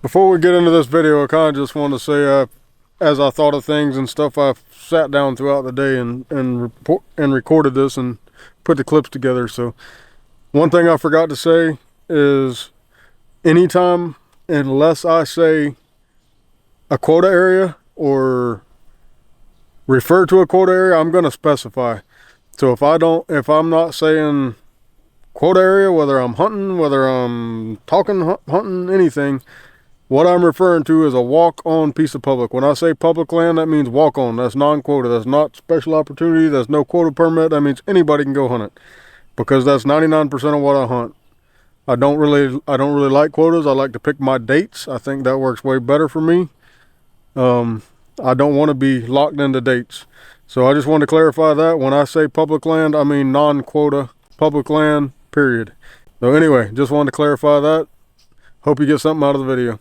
Before we get into this video, I kind of just want to say, as I thought of things and stuff, I've sat down throughout the day and recorded this and put the clips together. So one thing I forgot to say is anytime, unless I say a quota area or refer to a quota area, I'm going to specify. So if I'm not saying quota area, whether I'm hunting, whether I'm talking hunting, anything, what I'm referring to is a walk-on piece of public. When I say public land, that means walk-on. That's non-quota. That's not special opportunity. That's no quota permit. That means anybody can go hunt it, because that's 99% of what I hunt. I don't really like quotas. I like to pick my dates. I think that works way better for me. I don't want to be locked into dates. So I just want to clarify that. When I say public land, I mean non-quota public land, period. So anyway, just wanted to clarify that. Hope you get something out of the video.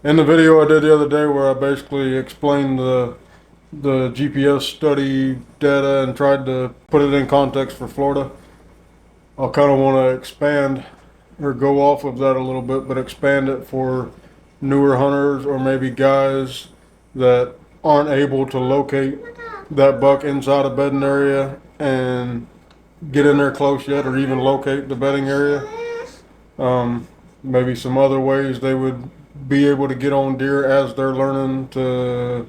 In the video I did the other day where I basically explained the GPS study data and tried to put it in context for Florida, I'll kind of want to expand or go off of that a little bit, but expand it for newer hunters or maybe guys that aren't able to locate that buck inside a bedding area and get in there close yet, or even locate the bedding area. Maybe some other ways they would be able to get on deer as they're learning to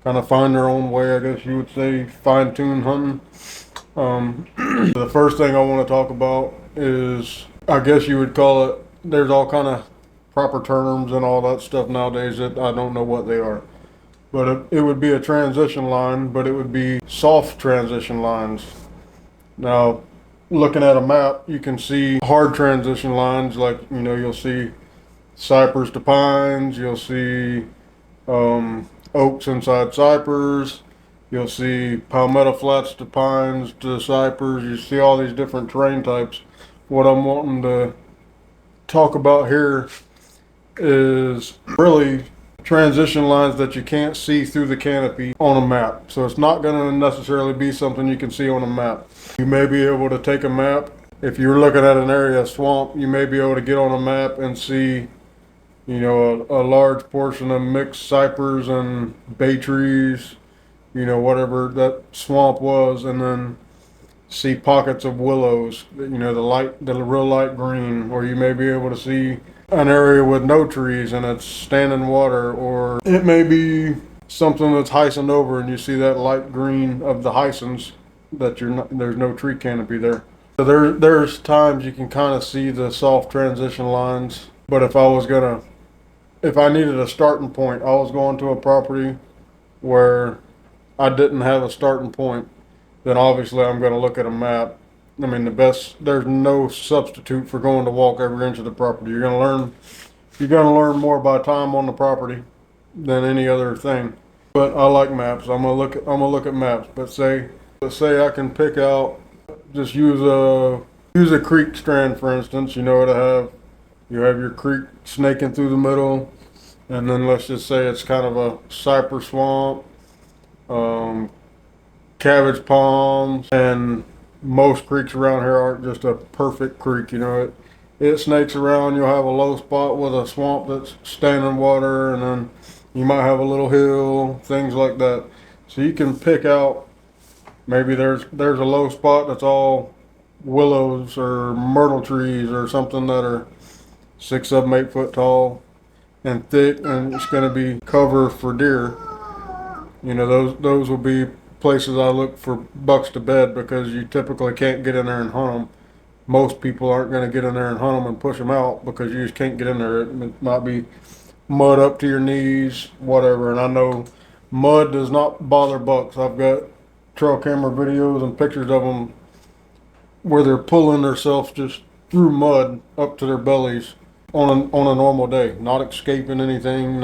kind of find their own way, I guess you would say, fine-tune hunting. The first thing I want to talk about is, I guess you would call it, there's all kind of proper terms and all that stuff nowadays that I don't know what they are. But it would be a transition line, but it would be soft transition lines. Now, looking at a map, you can see hard transition lines, like, you'll see cypress to pines, you'll see oaks inside cypress, you'll see palmetto flats to pines to cypress. You see all these different terrain types. What I'm wanting to talk about here is really transition lines that you can't see through the canopy on a map. So it's not going to necessarily be something you can see on a map. You may be able to take a map. If you're looking at an area of swamp, you may be able to get on a map and see, a large portion of mixed cypress and bay trees, whatever that swamp was, and then see pockets of willows, the real light green, or you may be able to see an area with no trees and it's standing water, or it may be something that's hyacinth over and you see that light green of the hyacinths that there's no tree canopy there. So there's times you can kind of see the soft transition lines. But if I needed a starting point, I was going to a property where I didn't have a starting point, then obviously I'm going to look at a map. I mean, there's no substitute for going to walk every inch of the property. You're going to learn more by time on the property than any other thing. But I like maps. I'm going to look at maps. But let's say I can pick out, just use a creek strand, for instance. You have your creek snaking through the middle, and then let's just say it's kind of a cypress swamp, cabbage palms, and most creeks around here aren't just a perfect creek. It snakes around. You'll have a low spot with a swamp that's standing water, and then you might have a little hill, things like that. So you can pick out, maybe there's a low spot that's all willows or myrtle trees or something that are 6, 7, 8 foot tall and thick, and it's going to be cover for deer. Those will be places I look for bucks to bed, because you typically can't get in there and hunt them. Most people aren't going to get in there and hunt them and push them out, because you just can't get in there. It might be mud up to your knees, whatever. And I know mud does not bother bucks. I've got trail camera videos and pictures of them where they're pulling themselves just through mud up to their bellies on a normal day, not escaping anything,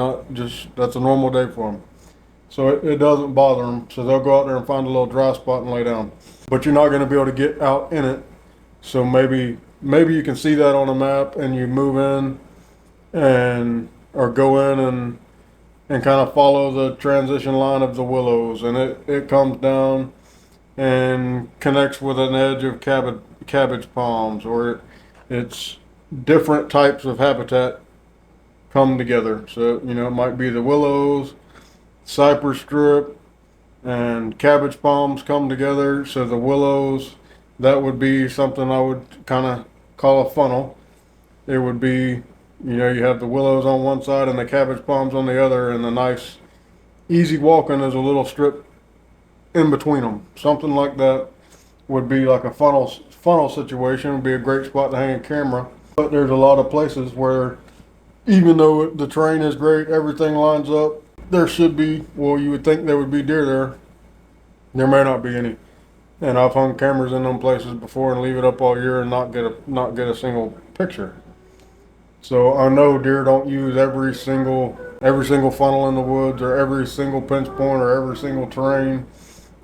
that's a normal day for them. So it doesn't bother them. So they'll go out there and find a little dry spot and lay down. But you're not going to be able to get out in it. So maybe you can see that on a map, and you move in or go in and kind of follow the transition line of the willows, and it comes down and connects with an edge of cabbage palms, or it's different types of habitat come together. So, you know, it might be the willows, cypress strip, and cabbage palms come together. So the willows, that would be something I would kind of call a funnel. It would be, you know, you have the willows on one side and the cabbage palms on the other, and the nice, easy walking is a little strip in between them. Something like that would be like a funnel situation. Would be a great spot to hang a camera. But there's a lot of places where, even though the terrain is great, everything lines up, there should be, well, you would think there would be deer there. There may not be any. And I've hung cameras in them places before and leave it up all year and not get a single picture. So I know deer don't use every single funnel in the woods, or every single pinch point, or every single terrain.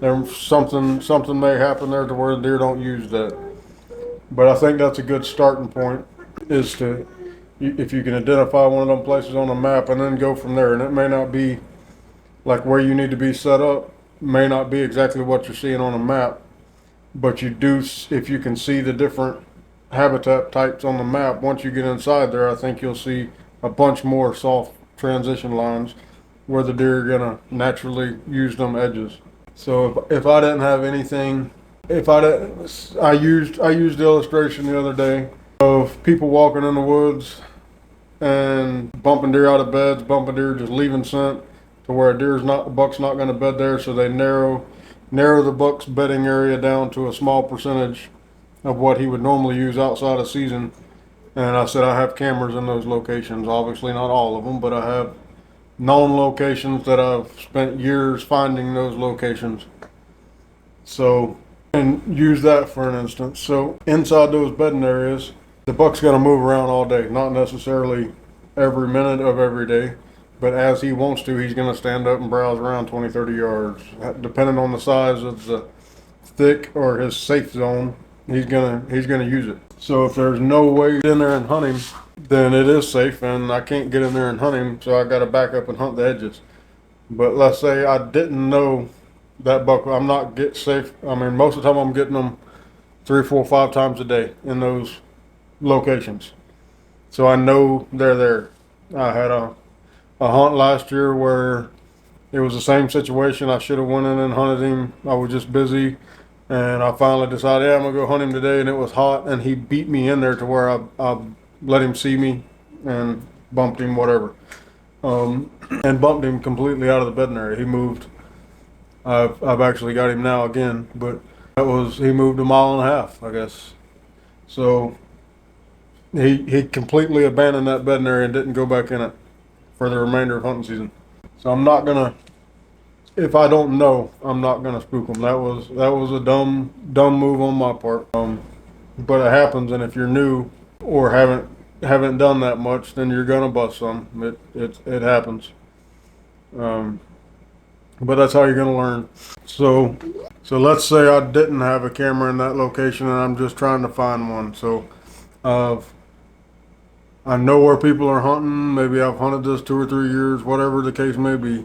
There's something may happen there to where the deer don't use that. But I think that's a good starting point, is to, if you can identify one of them places on a map and then go from there. And it may not be like where you need to be set up, may not be exactly what you're seeing on a map, but you do, if you can see the different habitat types on the map, once you get inside there, I think you'll see a bunch more soft transition lines where the deer are gonna naturally use them edges. So if I didn't have anything, I used the illustration the other day of people walking in the woods and bumping deer out of beds, bumping deer just leaving scent, to where the buck's not going to bed there, so they narrow the buck's bedding area down to a small percentage of what he would normally use outside of season. And I said I have cameras in those locations. Obviously not all of them, but I have known locations that I've spent years finding those locations. So, and use that for an instance. So inside those bedding areas, the buck's going to move around all day, not necessarily every minute of every day, but as he wants to, he's going to stand up and browse around 20, 30 yards. Depending on the size of the thick or his safe zone, he's gonna use it. So if there's no way to get in there and hunt him, then it is safe, and I can't get in there and hunt him, so I got to back up and hunt the edges. But let's say I didn't know that buck, I'm not get safe. I mean, most of the time I'm getting them 3, 4, 5 times a day in those locations, so I know they're there. I had a hunt last year where it was the same situation. I should have went in and hunted him. I was just busy, and I finally decided, yeah, I'm gonna go hunt him today. And it was hot, and he beat me in there to where I let him see me and bumped him, whatever, and bumped him completely out of the bedding area. He moved. I've actually got him now again, but he moved 1.5 miles, I guess. So he completely abandoned that bedding area and didn't go back in it for the remainder of hunting season. So I'm not gonna, if I don't know, I'm not gonna spook them. That was a dumb move on my part. But it happens, and if you're new or haven't done that much, then you're gonna bust some. It happens. But that's how you're gonna learn. So let's say I didn't have a camera in that location, and I'm just trying to find one. So I know where people are hunting. Maybe I've hunted this 2 or 3 years, whatever the case may be.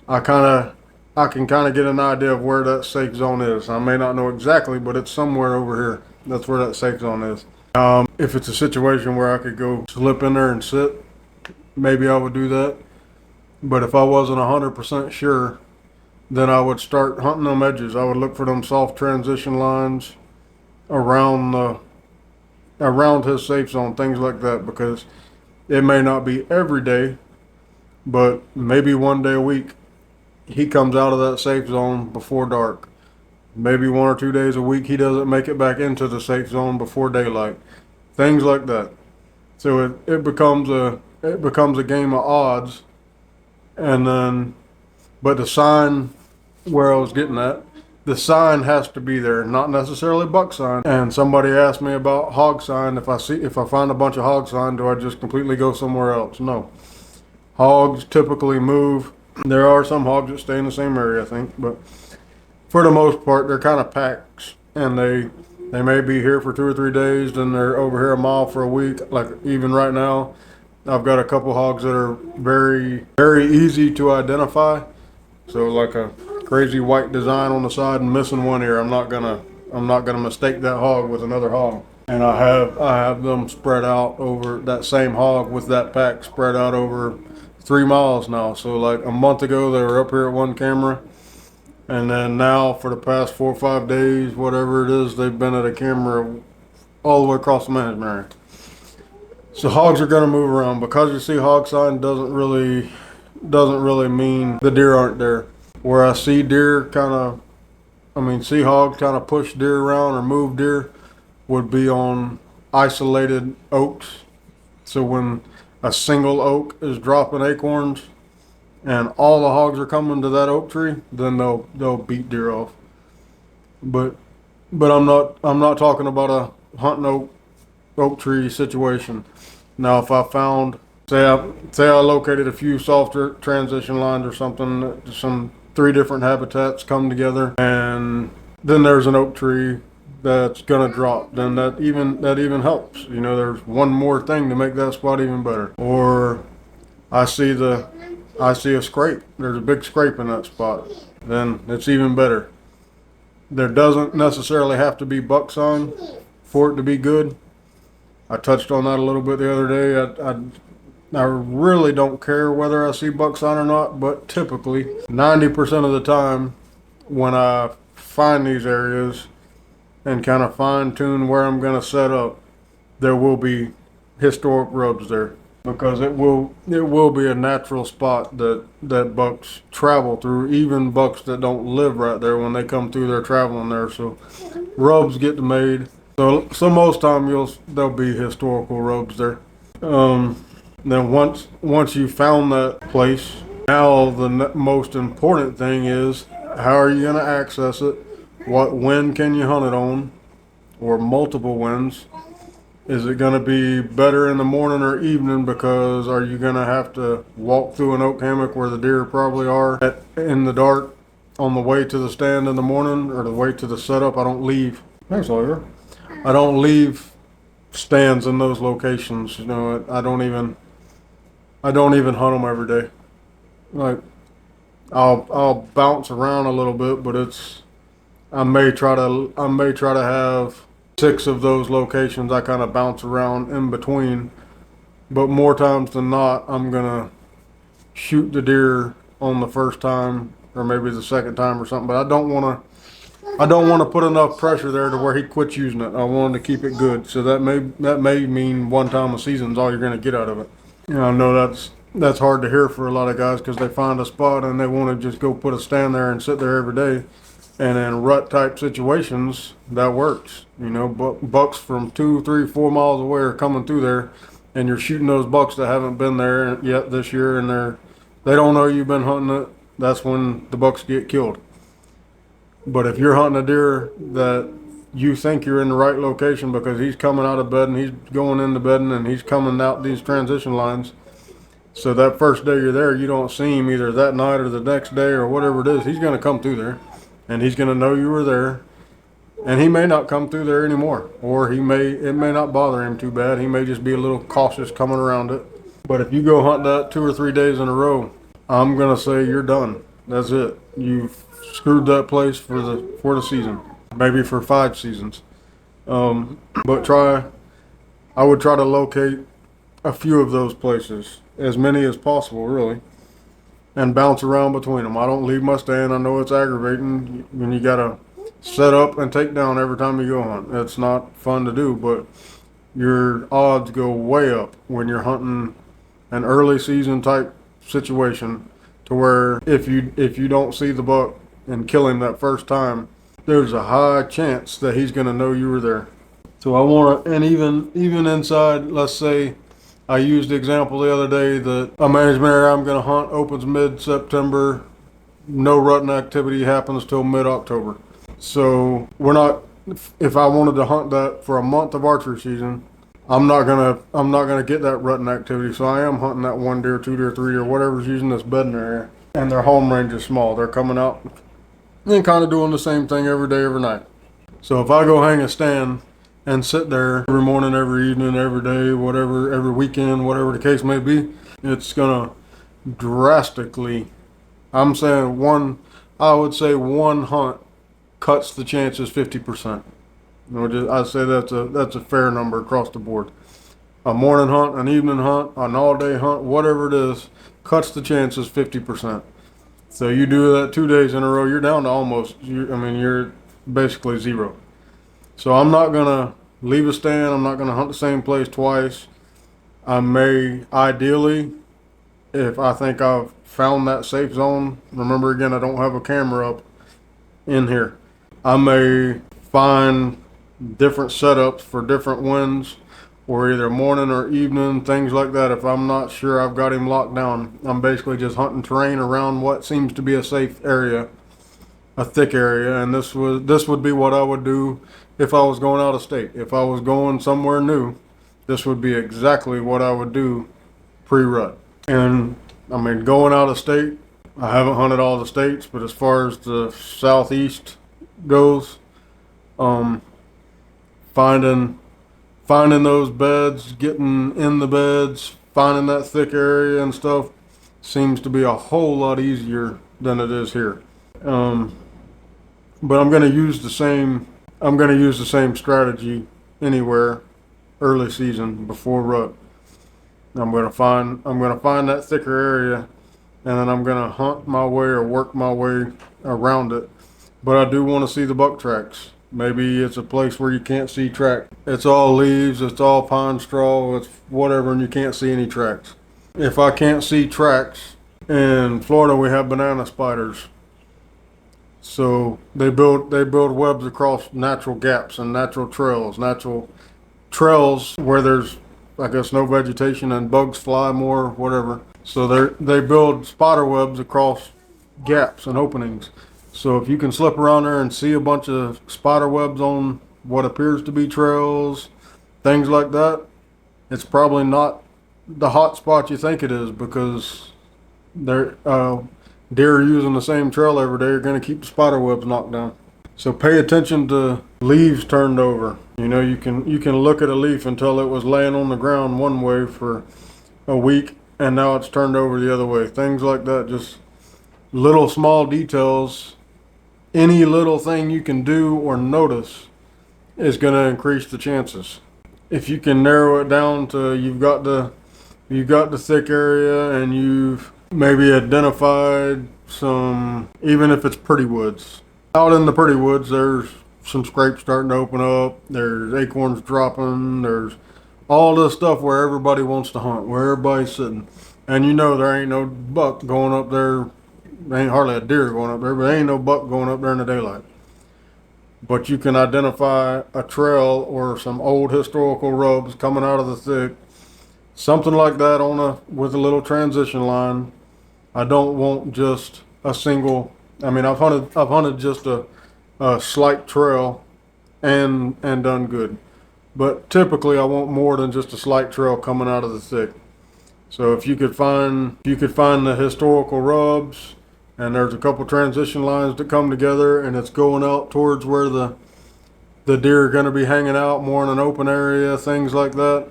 I can kind of get an idea of where that safe zone is. I may not know exactly, but it's somewhere over here. That's where that safe zone is. If it's a situation where I could go slip in there and sit, maybe I would do that. But if I wasn't 100% sure, then I would start hunting them edges. I would look for them soft transition lines around his safe zone, things like that, because it may not be every day, but maybe 1 day a week he comes out of that safe zone before dark. Maybe 1 or 2 days a week he doesn't make it back into the safe zone before daylight. Things like that. So it becomes a game of odds. And then, but the sign, where I was getting at, the sign has to be there, not necessarily buck sign. And somebody asked me about hog sign. If I find a bunch of hog sign, do I just completely go somewhere else? No. Hogs typically move. There are some hogs that stay in the same area, I think, but for the most part, they're kind of packs, and they may be here for 2 or 3 days, then they're over here a mile for a week. Like even right now, I've got a couple hogs that are very, very easy to identify. So like a crazy white design on the side and missing one ear, I'm not gonna mistake that hog with another hog. And I have them spread out over that same hog with that pack spread out over 3 miles now. So like a month ago they were up here at one camera, and then now for the past 4 or 5 days, whatever it is, they've been at a camera all the way across the management area. So hogs are gonna move around. Because you see hog sign doesn't really mean the deer aren't there. Where I see deer see hogs kind of push deer around or move deer would be on isolated oaks. So when a single oak is dropping acorns and all the hogs are coming to that oak tree, then they'll beat deer off. But I'm not talking about a hunting oak tree situation. Now if I found, say I located a few softer transition lines or something, some 3 different habitats come together, and then there's an oak tree that's gonna drop, then that even helps. There's one more thing to make that spot even better. Or I see a scrape. There's a big scrape in that spot. Then it's even better. There doesn't necessarily have to be buck sign for it to be good. I touched on that a little bit the other day. I really don't care whether I see buck sign or not, but typically 90% of the time when I find these areas and kind of fine tune where I'm going to set up, there will be historic rubs there, because it will be a natural spot that bucks travel through, even bucks that don't live right there. When they come through, they're traveling there, so rubs get made. So most time there'll be historical rubs there. Then once you found that place, now the most important thing is, how are you going to access it? What wind can you hunt it on, or multiple winds? Is it going to be better in the morning or evening? Because are you going to have to walk through an oak hammock where the deer probably are in the dark on the way to the stand in the morning, or the way to the setup? I don't leave. Thanks, Oliver. I don't leave stands in those locations. I don't even hunt them every day. Like, I'll bounce around a little bit, but I may try to have 6 of those locations I kind of bounce around in between. But more times than not, I'm gonna shoot the deer on the first time, or maybe the second time or something. But I don't want to put enough pressure there to where he quits using it. I want him to keep it good. So that may mean one time a season is all you're gonna get out of it. I know that's hard to hear for a lot of guys, because they find a spot and they want to just go put a stand there and sit there every day. And in rut type situations, that works. Bucks from 2, 3, 4 miles away are coming through there, and you're shooting those bucks that haven't been there yet this year, and they don't know you've been hunting it. That's when the bucks get killed. But if you're hunting a deer that you think you're in the right location, because he's coming out of bed and he's going into bedding and he's coming out these transition lines, so that first day you're there, you don't see him either that night or the next day or whatever it is, he's going to come through there. And he's going to know you were there, and he may not come through there anymore, or it may not bother him too bad. He may just be a little cautious coming around it. But if you go hunt that 2 or 3 days in a row, I'm going to say you're done. That's it. You've screwed that place for the season, maybe for 5 seasons. But I would try to locate a few of those places, as many as possible, really, and bounce around between them. I don't leave my stand. I know it's aggravating when you gotta set up and take down every time you go hunt. It's not fun to do, but your odds go way up when you're hunting an early season type situation, to where if you don't see the buck and kill him that first time, there's a high chance that he's gonna know you were there. So I want to, and even inside, let's say, I used the example the other day that a management area I'm going to hunt opens mid-September. No rutting activity happens till mid-October. So if I wanted to hunt that for a month of archery season, I'm not gonna get that rutting activity. So I am hunting that 1 deer, 2 deer, 3 deer, whatever's using this bedding area, and their home range is small. They're coming out and kind of doing the same thing every day, every night. So if I go hang a stand and sit there every morning, every evening, every day, whatever, every weekend, whatever the case may be, it's gonna drastically, I would say one hunt cuts the chances 50%. I'd say that's a fair number across the board. A morning hunt, an evening hunt, an all-day hunt, whatever it is, cuts the chances 50%. So you do that 2 days in a row, you're down to you're basically zero. So I'm not gonna leave a stand. I'm not gonna hunt the same place twice. I may, ideally, if I think I've found that safe zone, remember again, I don't have a camera up in here. I may find different setups for different winds, or either morning or evening, things like that. If I'm not sure I've got him locked down, I'm basically just hunting terrain around what seems to be a safe area, a thick area, and this would be what I would do if I was going out of state. If I was going somewhere new, this would be exactly what I would do pre-rut. And I mean, going out of state, I haven't hunted all the states, but as far as the southeast goes, finding those beds, getting in the beds, finding that thick area and stuff seems to be a whole lot easier than it is here. But I'm going to use the same strategy anywhere early season before rut. I'm going to find that thicker area, and then I'm going to hunt my way or work my way around it. But I do want to see the buck tracks. Maybe it's a place where you can't see track. It's all leaves, it's all pine straw, it's whatever, and you can't see any tracks. If I can't see tracks, in Florida we have banana spiders. So they build webs across natural gaps and natural trails where there's, I guess, no vegetation and bugs fly more, whatever. So they build spider webs across gaps and openings. So if you can slip around there and see a bunch of spider webs on what appears to be trails, things like that, it's probably not the hot spot you think it is, because deer are using the same trail every day. You're going to keep the spider webs knocked down. So pay attention to leaves turned over. You know, you can look at a leaf until it was laying on the ground one way for a week, and now it's turned over the other way. Things like that, just little small details. Any little thing you can do or notice is going to increase the chances. If you can narrow it down to you've got the thick area, and you've maybe identified some, even if it's pretty woods. Out in the pretty woods, there's some scrapes starting to open up, there's acorns dropping, there's all this stuff where everybody wants to hunt, where everybody's sitting. And you know there ain't no buck going up there. There ain't hardly a deer going up there, but there ain't no buck going up there in the daylight. But you can identify a trail or some old historical rubs coming out of the thick, something like that with a little transition line. I don't want just a single. I mean, I've hunted just a slight trail and done good, but typically I want more than just a slight trail coming out of the thick. So if you could find the historical rubs, and there's a couple transition lines that come together, and it's going out towards where the deer are going to be hanging out more in an open area, things like that,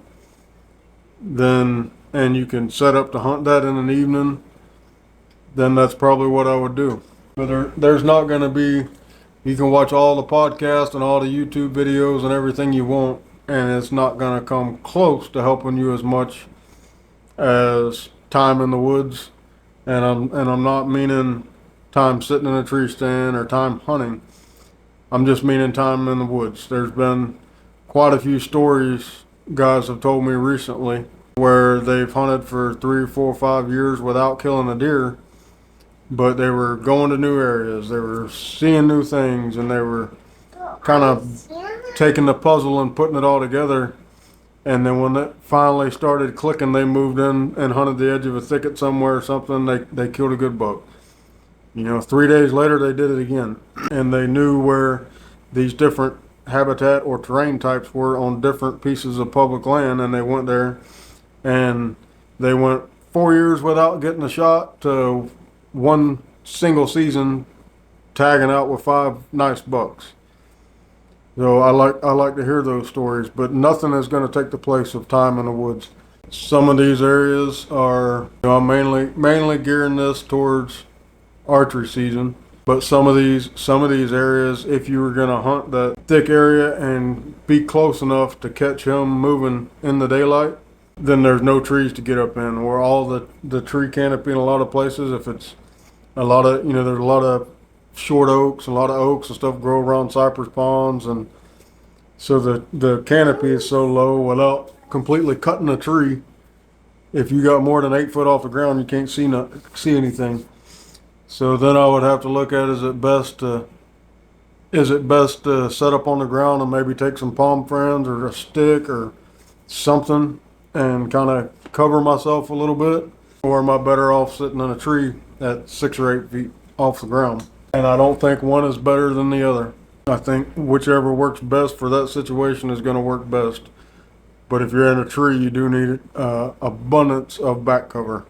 then, and you can set up to hunt that in an evening, then that's probably what I would do. But there's not going to be, you can watch all the podcasts and all the YouTube videos and everything you want, and it's not going to come close to helping you as much as time in the woods. And I'm not meaning time sitting in a tree stand or time hunting. I'm just meaning time in the woods. There's been quite a few stories guys have told me recently where they've hunted for 3, 4, 5 years without killing a deer, but they were going to new areas, they were seeing new things, and they were kind of taking the puzzle and putting it all together. And then when it finally started clicking, they moved in and hunted the edge of a thicket somewhere or something. They killed a good buck. 3 days later, they did it again. And they knew where these different habitat or terrain types were on different pieces of public land. And they went there, and they went 4 years without getting a shot to one single season tagging out with 5 nice bucks. So I like to hear those stories, but nothing is going to take the place of time in the woods. Some of these areas are, I'm mainly gearing this towards archery season, But some of these areas, if you were gonna hunt that thick area and be close enough to catch him moving in the daylight, then there's no trees to get up in. Where all the tree canopy in a lot of places, if it's a lot of, there's a lot of short oaks, a lot of oaks and stuff grow around cypress ponds, and so the canopy is so low without completely cutting a tree. If you got more than 8 foot off the ground, you can't see anything. So then I would have to look at, is it best to set up on the ground and maybe take some palm fronds or a stick or something and kind of cover myself a little bit, or am I better off sitting in a tree at 6 or 8 feet off the ground? And I don't think one is better than the other. I think whichever works best for that situation is going to work best. But if you're in a tree, you do need abundance of back cover.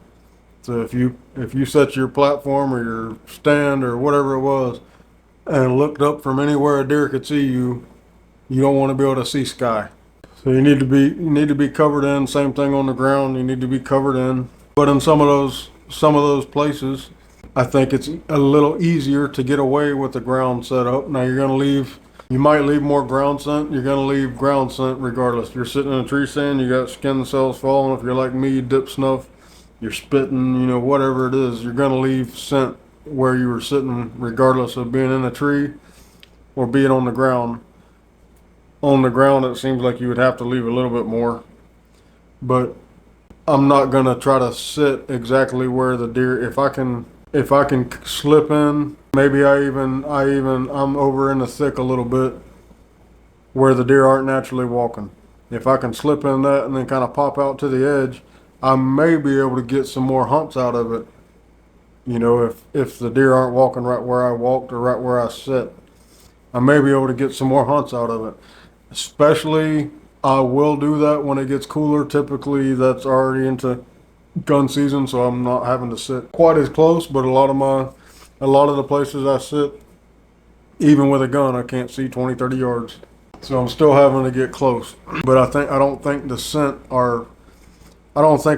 So if you set your platform or your stand or whatever it was and looked up from anywhere a deer could see you, you don't want to be able to see sky. So you need to be covered in. Same thing on the ground. You need to be covered in. But in some of those places, I think it's a little easier to get away with the ground setup. Now you might leave more ground scent. You're going to leave ground scent regardless. If you're sitting in a tree stand, you got skin cells falling. If you're like me, you dip snuff, you're spitting, whatever it is, you're going to leave scent where you were sitting regardless of being in a tree or being on the ground. On the ground, it seems like you would have to leave a little bit more. But I'm not going to try to sit exactly where the deer, if I can slip in, maybe I'm over in the thick a little bit where the deer aren't naturally walking. If I can slip in that and then kind of pop out to the edge, I may be able to get some more hunts out of it. If the deer aren't walking right where I walked or right where I sit, I may be able to get some more hunts out of it. Especially, I will do that when it gets cooler. Typically, that's already into gun season, so I'm not having to sit quite as close, but a lot of the places I sit, even with a gun, I can't see 20, 30 yards. So I'm still having to get close. But I don't think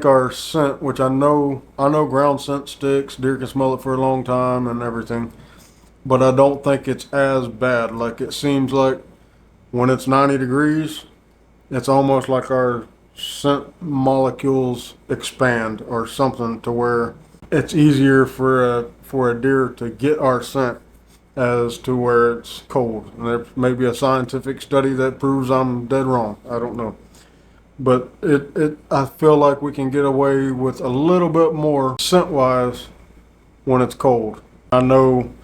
our scent, which I know ground scent sticks, deer can smell it for a long time and everything, but I don't think it's as bad. Like, it seems like when it's 90 degrees, it's almost like our scent molecules expand or something, to where it's easier for a deer to get our scent as to where it's cold. And there may be a scientific study that proves I'm dead wrong. I don't know. But I feel like we can get away with a little bit more scent-wise when it's cold. I know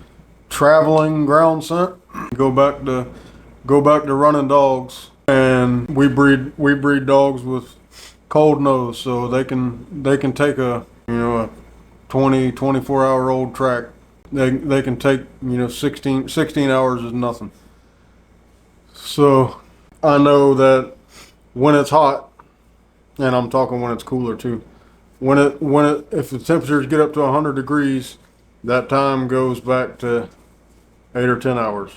traveling ground scent, go back to running dogs, and we breed dogs with cold nose, so they can take a 24-hour-old track. They can take 16 hours is nothing. So I know that when it's hot, and I'm talking when it's cooler too, if the temperatures get up to 100 degrees, that time goes back to 8 or 10 hours,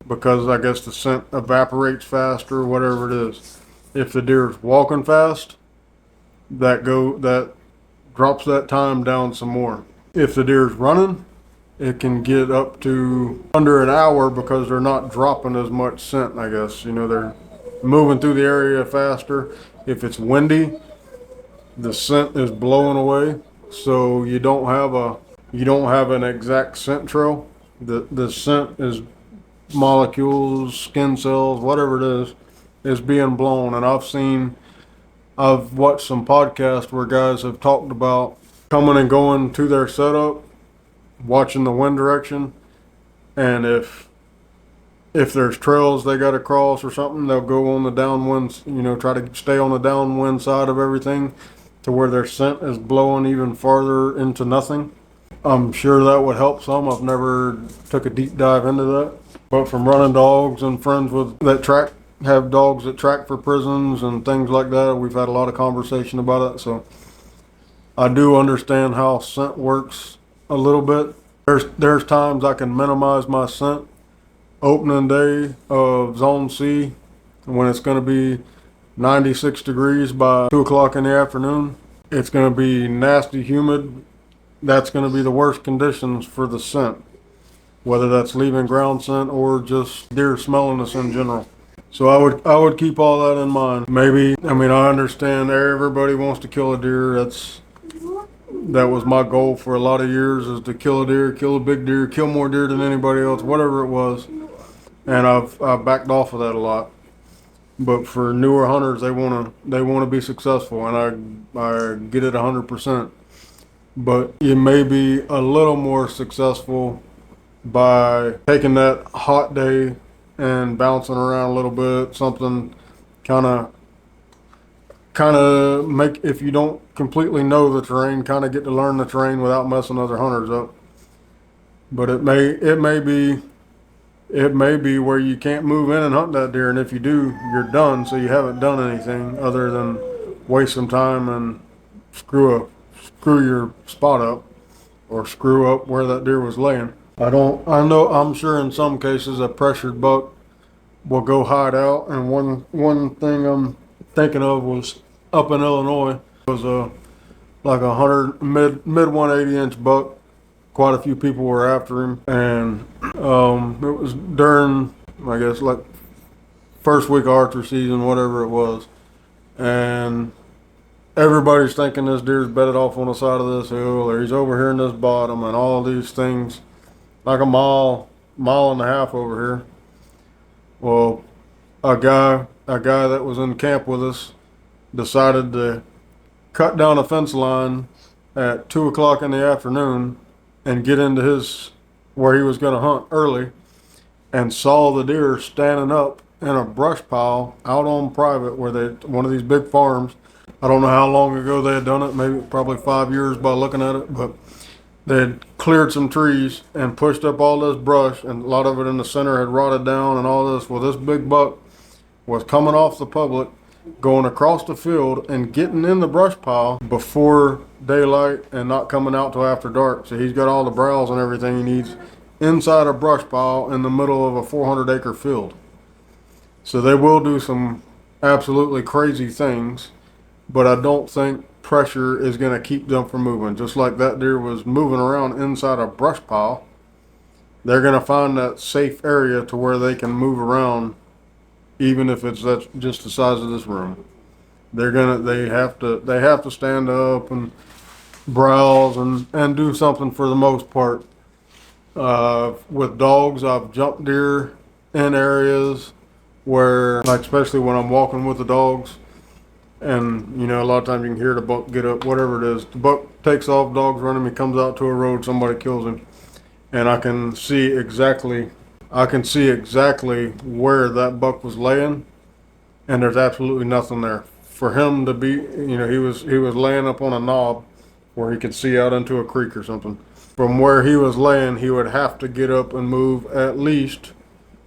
because I guess the scent evaporates faster, whatever it is. If the deer's walking fast, that drops that time down some more. If the deer's running, it can get up to under an hour because they're not dropping as much scent, I guess. They're moving through the area faster. If it's windy, the scent is blowing away, so you don't have an exact scent trail. The scent is molecules, skin cells, whatever it is being blown. And I've watched some podcasts where guys have talked about coming and going to their setup, watching the wind direction, and if there's trails they got to cross or something, they'll go on the downwind, try to stay on the downwind side of everything to where their scent is blowing even farther into nothing. I'm sure that would help some. I've never took a deep dive into that. But from running dogs and friends have dogs that track for prisons and things like that, we've had a lot of conversation about it. So I do understand how scent works a little bit. There's times I can minimize my scent. Opening day of Zone C, when it's going to be 96 degrees by 2 o'clock in the afternoon, it's going to be nasty humid. That's going to be the worst conditions for the scent. whether that's leaving ground scent or just deer smelling us in general. So I would keep all that in mind. Maybe, I mean, I understand everybody wants to kill a deer. That was my goal for a lot of years, is to kill a deer, kill a big deer, kill more deer than anybody else, whatever it was. And I've backed off of that a lot. But for newer hunters, they wanna be successful, and I get it 100%. But you may be a little more successful by taking that hot day and bouncing around a little bit, something kind of make, if you don't completely know the terrain, kind of get to learn the terrain without messing other hunters up. But it may be where you can't move in and hunt that deer, and if you do, you're done. So you haven't done anything other than waste some time and screw your spot up, or screw up where that deer was laying. I'm sure in some cases a pressured buck will go hide out, and one thing I'm thinking of was up in Illinois. It was like 100 mid 180-inch buck. Quite a few people were after him, and it was during, I guess, like first week of archery season, whatever it was, and everybody's thinking this deer's bedded off on the side of this hill, or he's over here in this bottom, and all these things, like a mile and a half over here. Well, a guy that was in camp with us decided to cut down a fence line at 2 o'clock in the afternoon and get into where he was going to hunt early, and saw the deer standing up in a brush pile out on private, one of these big farms. I don't know how long ago they had done it, maybe probably 5 years by looking at it, but they had cleared some trees and pushed up all this brush, and a lot of it in the center had rotted down and all this. Well, this big buck was coming off the public, going across the field and getting in the brush pile before daylight and not coming out till after dark. So he's got all the browse and everything he needs inside a brush pile in the middle of a 400-acre field. So they will do some absolutely crazy things, but I don't think pressure is going to keep them from moving. Just like that deer was moving around inside a brush pile, they're going to find that safe area to where they can move around, even if it's just the size of this room. They have to stand up and browse and do something for the most part. With dogs, I've jumped deer in areas where, like, especially when I'm walking with the dogs, and you know, a lot of times you can hear the buck get up, whatever it is. The buck takes off, dog's running, he comes out to a road, somebody kills him, and I can see exactly where that buck was laying, and there's absolutely nothing there. For him to be, you know, he was laying up on a knob where he could see out into a creek or something. From where he was laying, he would have to get up and move at least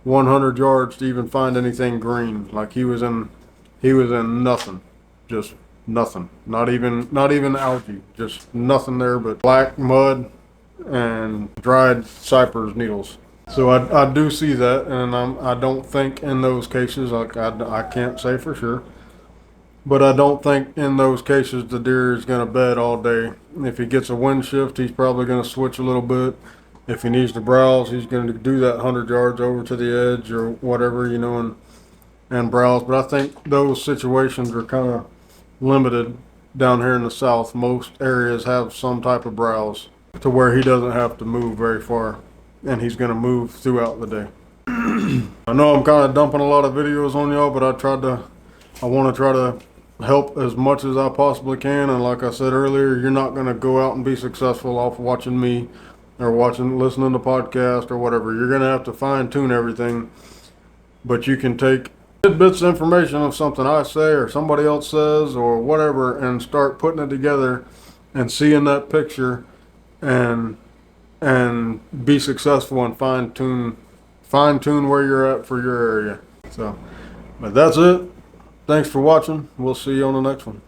100 yards to even find anything green. Like he was in nothing, just nothing. Not even algae, just nothing there but black mud and dried cypress needles. So I do see that, and I don't think in those cases, like I can't say for sure, but I don't think in those cases the deer is going to bed all day. If he gets a wind shift, he's probably going to switch a little bit. If he needs to browse, he's going to do that 100 yards over to the edge or whatever, you know, and browse. But I think those situations are kind of limited down here in the south. Most areas have some type of browse to where he doesn't have to move very far, and he's going to move throughout the day. I know I'm kind of dumping a lot of videos on y'all, but I want to try to help as much as I possibly can. And like I said earlier, you're not going to go out and be successful off watching me or listening to podcasts or whatever. You're going to have to fine tune everything, but you can take bits of information of something I say or somebody else says or whatever, and start putting it together and seeing that picture and be successful and fine tune where you're at for your area. So, but that's it. Thanks for watching. We'll see you on the next one.